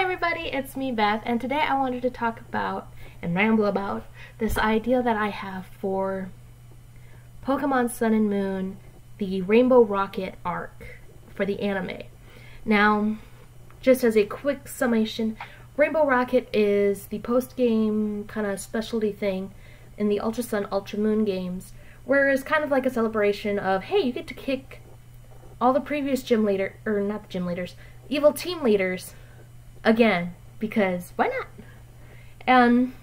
everybody, it's me Beth, and today I wanted to talk about and ramble about this idea that I have for Pokemon Sun and Moon, the Rainbow Rocket arc for the anime. Now, just as a quick summation, Rainbow Rocket is the post-game kind of specialty thing in the Ultra Sun, Ultra Moon games, where it's kind of like a celebration of, hey, you get to kick all the previous evil team leaders again, because why not? And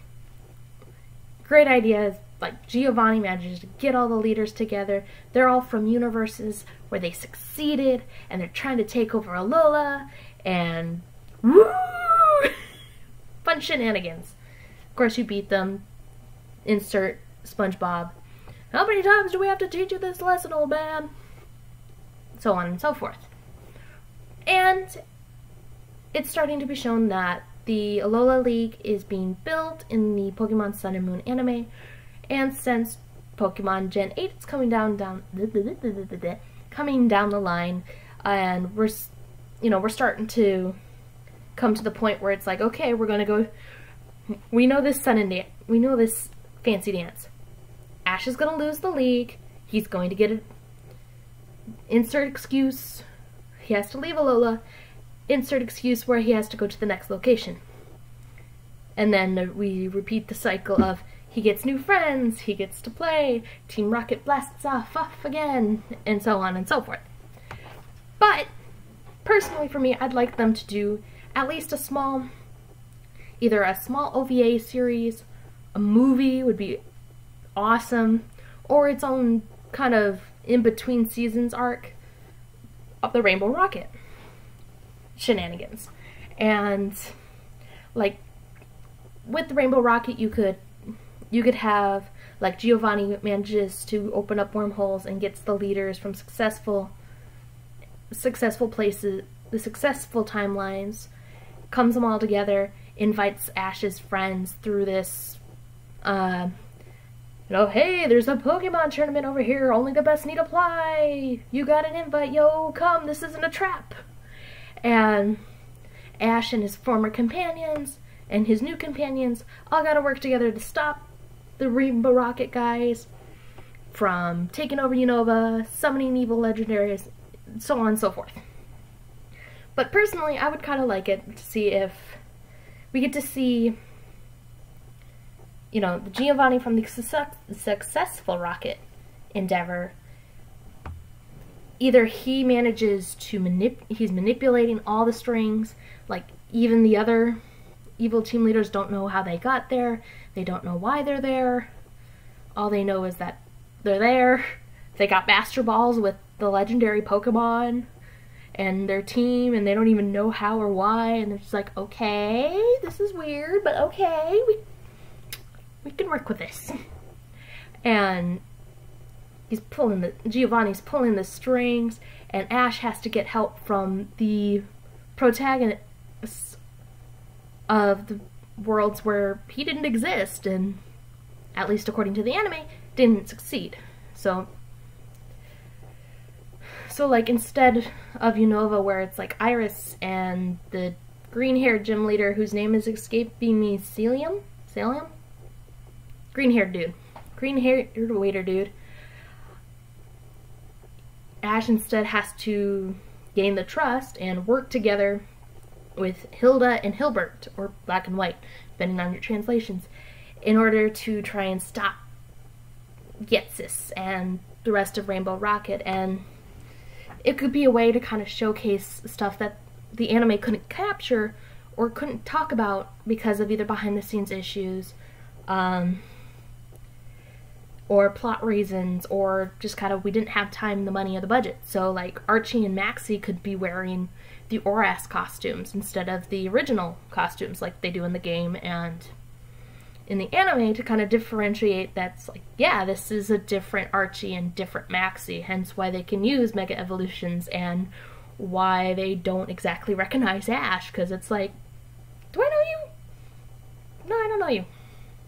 great ideas, like Giovanni manages to get all the leaders together. They're all from universes where they succeeded, and they're trying to take over Alola, and woo! Fun shenanigans. Of course, you beat them. Insert SpongeBob. How many times do we have to teach you this lesson, old man? So on and so forth. And it's starting to be shown that the Alola League is being built in the Pokemon Sun and Moon anime, and since Pokemon Gen 8 is coming down the line, and we're starting to come to the point where it's like, okay, we're gonna go. We know this fancy dance. Ash is gonna lose the league. He's going to get an insert excuse. He has to leave Alola. Insert excuse where he has to go to the next location. And then we repeat the cycle of he gets new friends, he gets to play, Team Rocket blasts off again, and so on and so forth. But, personally for me, I'd like them to do at least either a small OVA series, a movie would be awesome, or its own kind of in-between seasons arc of the Rainbow Rocket shenanigans. And like with the Rainbow Rocket, you could have like Giovanni manages to open up wormholes and gets the leaders from successful places, the successful timelines, comes them all together, invites Ash's friends through this hey, there's a Pokemon tournament over here, only the best need apply, you got an invite, yo, come, this isn't a trap. And Ash and his former companions and his new companions all gotta work together to stop the Rainbow Rocket guys from taking over Unova, summoning evil legendaries, so on and so forth. But personally, I would kind of like it to see if we get to see, the Giovanni from the successful Rocket endeavor. Either he manages to he's manipulating all the strings, like even the other evil team leaders don't know how they got there, they don't know why they're there, all they know is that they're there, they got Master Balls with the legendary Pokemon and their team, and they don't even know how or why, and they're just like, okay, this is weird, but okay, we can work with this. And Giovanni's pulling the strings, and Ash has to get help from the protagonists of the worlds where he didn't exist, and at least according to the anime, didn't succeed. So like instead of Unova, where it's like Iris and the green-haired gym leader whose name is escaping me, Celium? Green-haired waiter dude. Ash instead has to gain the trust and work together with Hilda and Hilbert, or Black and White, depending on your translations, in order to try and stop Getsis and the rest of Rainbow Rocket. And it could be a way to kind of showcase stuff that the anime couldn't capture or couldn't talk about because of either behind-the-scenes issues, or plot reasons, or just kind of we didn't have time, the money, or the budget. So like Archie and Maxie could be wearing the Oras costumes instead of the original costumes like they do in the game and in the anime, to kind of differentiate that's like, yeah, this is a different Archie and different Maxie, hence why they can use Mega Evolutions and why they don't exactly recognize Ash, because it's like, do I know you? No, I don't know you.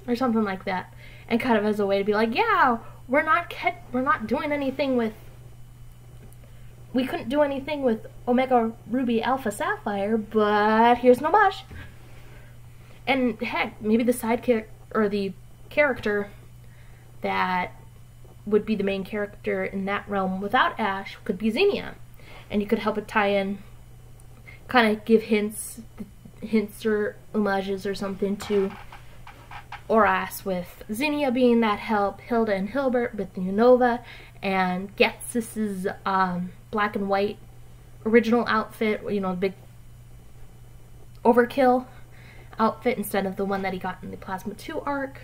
Or something like that. And kind of as a way to be like, yeah, we're not doing anything with we couldn't do anything with Omega Ruby Alpha Sapphire, but here's an homage. And heck, maybe the sidekick or the character that would be the main character in that realm without Ash could be Xenia. And you could help it tie in, kind of give hints or homages or something to Oras, with Xenia being that help, Hilda and Hilbert with the Unova, and Ghetsis' black and white original outfit, you know, the big overkill outfit instead of the one that he got in the Plasma 2 arc.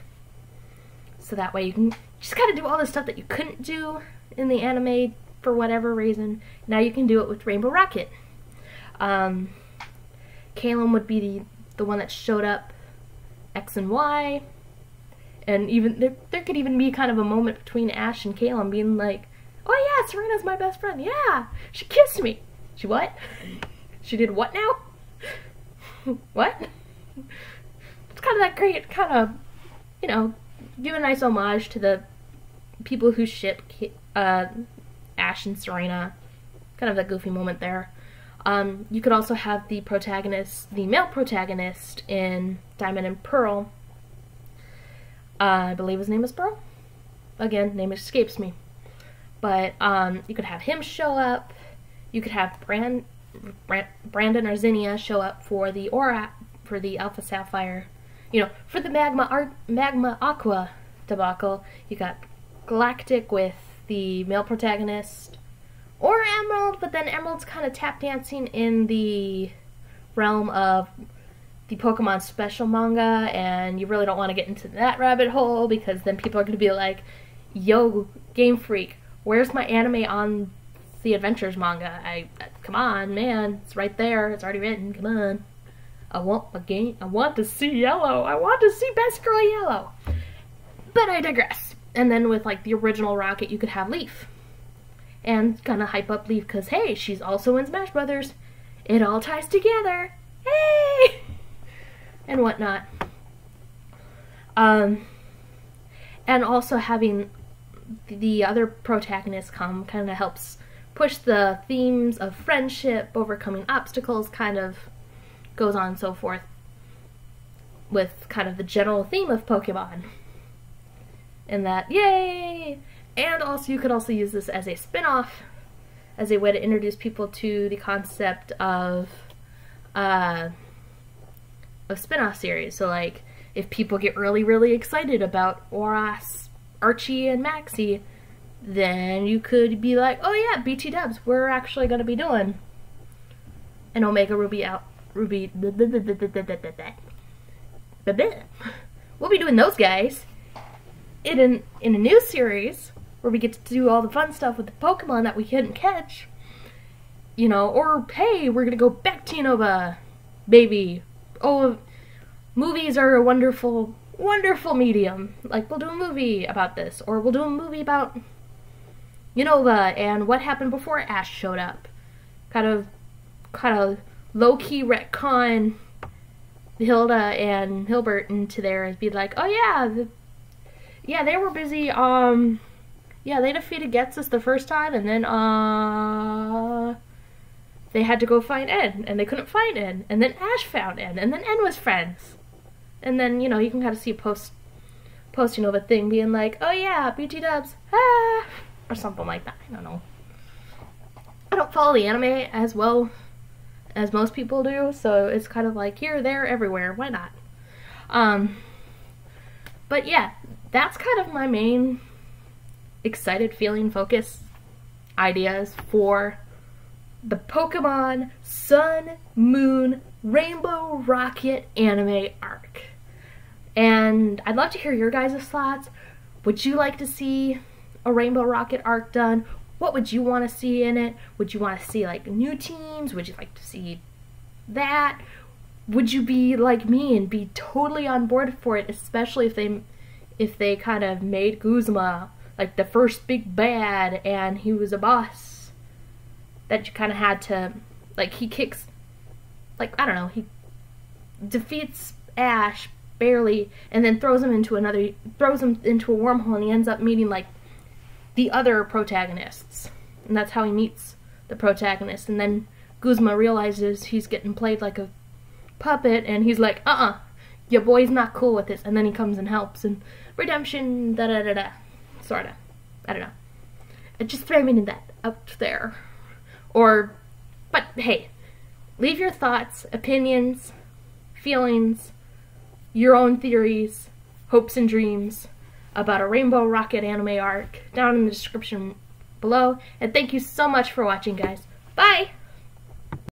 So that way you can just kind of do all the stuff that you couldn't do in the anime for whatever reason. Now you can do it with Rainbow Rocket. Calum would be the one that showed up X and Y. And even there could even be kind of a moment between Ash and Calum being like, oh yeah, Serena's my best friend. Yeah, she kissed me. She what? She did what now? What? It's kind of that great kind of, you know, give a nice homage to the people who ship Ash and Serena. Kind of that goofy moment there. You could also have the protagonist, the male protagonist in Diamond and Pearl. I believe his name is Pearl. Again, name escapes me. But you could have him show up. You could have Brandon or Xenia show up for the Alpha Sapphire. You know, for the Magma Aqua debacle. You got Galactic with the male protagonist, or Emerald, but then Emerald's kind of tap dancing in the realm of the Pokemon special manga, and you really don't want to get into that rabbit hole because then people are going to be like, yo, Game Freak, where's my anime on the Adventures manga? Come on, man, it's right there, it's already written, come on. I want my game, I want to see Yellow, I want to see Best Girl Yellow. But I digress. And then with like the original Rocket, you could have Leaf. And kind of hype up Leaf because, hey, she's also in Smash Brothers. It all ties together. Hey! And whatnot. And also having the other protagonist come kind of helps push the themes of friendship, overcoming obstacles, kind of goes on and so forth with kind of the general theme of Pokemon. And that, yay! And also you could also use this as a spin-off, as a way to introduce people to the concept of spin-off series. So like, if people get really excited about Oras, Archie, and Maxie, then you could be like, oh yeah, BT Dubs, we're actually going to be doing an Omega Ruby we'll be doing those guys in a new series where we get to do all the fun stuff with the Pokemon that we couldn't catch, you know, or hey, we're gonna go back to Unova, baby. Oh, movies are a wonderful medium. Like, we'll do a movie about this, or we'll do a movie about Unova and what happened before Ash showed up. Kind of low-key retcon Hilda and Hilbert into there and be like, oh yeah, yeah, they were busy, yeah, they defeated Ghetsis the first time, and then, they had to go find N, and they couldn't find N, and then Ash found N, and then N was friends. And then, you know, you can kind of see a post Unova thing being like, oh yeah, BT Dubs, ah, or something like that, I don't know. I don't follow the anime as well as most people do, so it's kind of like here, there, everywhere, why not? But yeah, that's kind of my main excited feeling focus ideas for the Pokemon Sun, Moon, Rainbow Rocket anime arc. And I'd love to hear your guys' thoughts. Would you like to see a Rainbow Rocket arc done? What would you want to see in it? Would you want to see like new teams? Would you like to see that? Would you be like me and be totally on board for it, especially if they kind of made Guzma like the first big bad and he was a boss that you kind of had to, like, he kicks, like, I don't know, he defeats Ash barely and then throws him into a wormhole, and he ends up meeting like the other protagonists, and that's how he meets the protagonist, and then Guzma realizes he's getting played like a puppet, and he's like, your boy's not cool with this, and then he comes and helps, and redemption, da-da-da-da, sorta. I don't know. Just framing that up there. But hey, leave your thoughts, opinions, feelings, your own theories, hopes and dreams about a Rainbow Rocket anime arc down in the description below, and thank you so much for watching, guys. Bye!